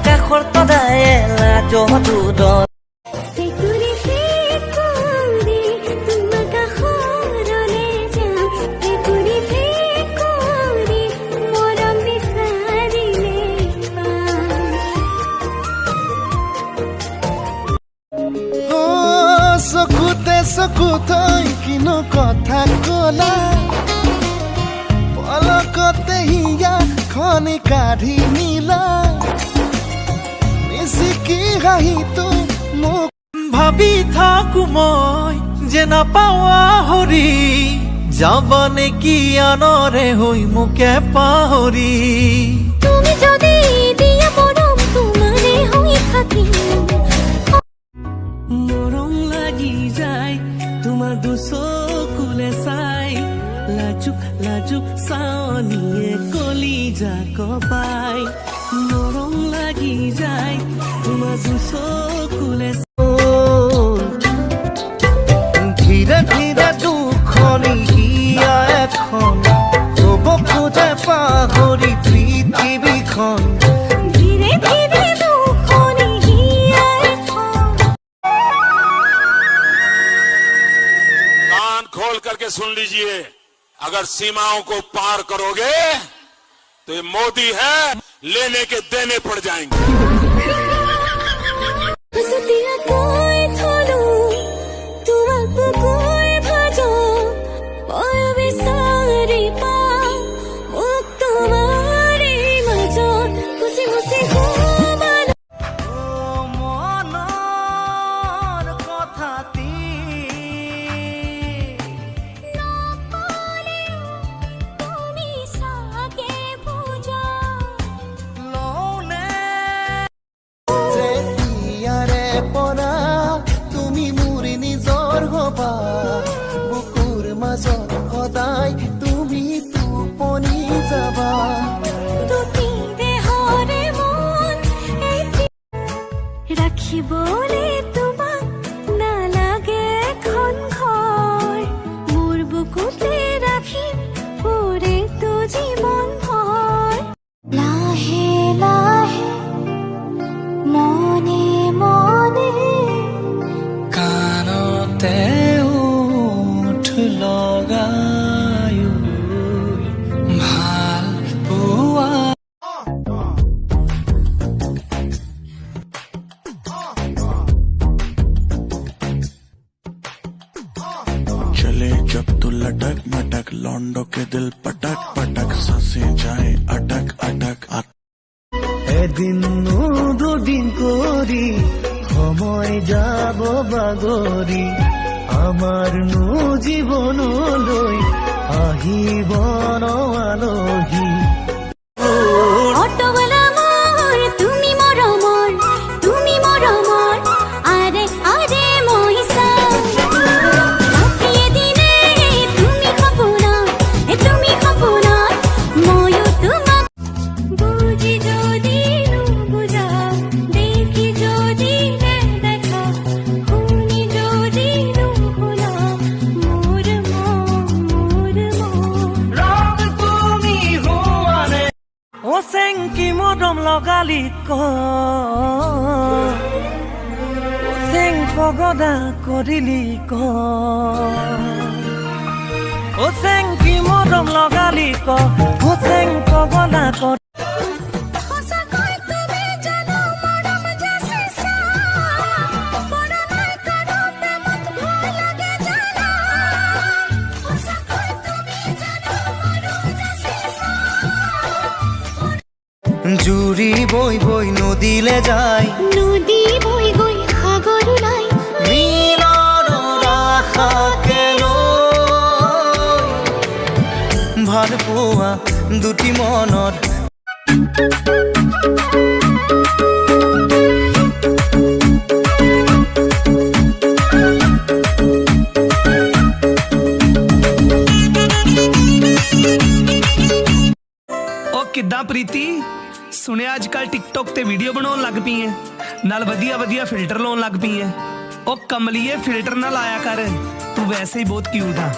আকাশৰ তদাই লাজৰ দূৰত চকুতে চকু থৈ কিনো কথা কলা পলকতে হিয়া খনি কাঢ়ি নিলা মিচিকি হাঁহিটো মোক ভাবি থাকো মই যে নাপাওঁ আহৰি যাব নেকি আনৰে হৈ মোকে পাহৰি তুমি যদি দিয়া মৰম তোমাৰে হৈ থাকিম মৰম লাগি যায় তোমাৰ দুচকুলে চাই লাজুক লাজুক চাৱনিয়ে কলিজা কপাই মৰম লাগি যায় তোমাৰ দুচকুলে ধীৰে ধীৰে দুখনি হিয়া এখন হ'ব খোজে পাহৰি পৃথিৱীখন ধীৰে ধীৰে দুখনি হিয়া এখন कान खोल करके सुन लीजिए अगर सीमाओं को पार करोगे तो ये मोदी है लेने के देने पड़ जाएंगे हसतिया कोई थोलो तुम्हार बुकोई भाजो ओय बिसारी पा मुक तुम्हारी मजो खुशी खुशी घुमानो মনৰ কথাটি তুমি সাগে বুঝা লওনে যেতিয়াৰে পৰা তুমি মোৰ নিজৰ হবা বুকুৰ মাজত সদায় তুমি টোপনি যাবা তুমি দেহৰে মন ৰাখিবলে তোমাক নালাগে এখন ঘৰ মোৰ বুকুতে ৰাখিম পুৰেতো জীৱন ভৰ লাহে লাহে মনে মনে কাণতে উঠ লগায়ো ভাল পোৱা चले जब तो लटक मटक लौंडो के दिल पटक पटक सांसें जाए अटक अटक এদিন দুদিন কৰি সময় যাব বাগৰি আমাৰ জীৱনলৈ আহিব ন আলহী অটবলা মোৰ তুমি মৰমৰ আৰে আৰে মহিষা ৰাতিয়ে দিনে তুমি সপোনত ময়ো তোমাক বুজি যদি নুবুজা দেখি যদি নেদেখা শুনি যদি নুশুনা মোৰ ৰং তুমি হোৱানে ও চেংকি মদম লগালি ক চেং পগদা কৰিলি ক ও চেংকি মদম লগালি ক ও চেং পগদা কৰ সঁচাকৈ তুমি জানো মৰম যাচিছা পৰা নাই কাৰো প্ৰেমত ভয় লাগে জানা সঁচাকৈ তুমি জানো মৰম যাচিছা জুৰি বৈ বৈ নদীলে যায় নদী বৈ গৈ সাগৰ ওলাই মিলনৰ আশাকে লৈ ভাল পোৱা দুটি মনত ਉਹ ਕਿੱਦਾਂ ਪ੍ਰੀਤੀ ਸੁਣਿਆ ਅੱਜ ਕੱਲ ਟਿਕਟੌਕ ਤੇ ਵੀਡੀਓ ਬਣਾਉਣ ਲੱਗ ਪਈ ਐ ਨਾਲ ਵਧੀਆ ਵਧੀਆ ਫਿਲਟਰ ਲਾਉਣ ਲੱਗ ਪਈ ਐ ਉਹ ਕਮਲੀਏ ਫਿਲਟਰ ਨਾ ਲਾਇਆ ਕਰ ਤੂੰ ਵੈਸੇ ਹੀ ਬਹੁਤ ਕਿਊਟ ਆ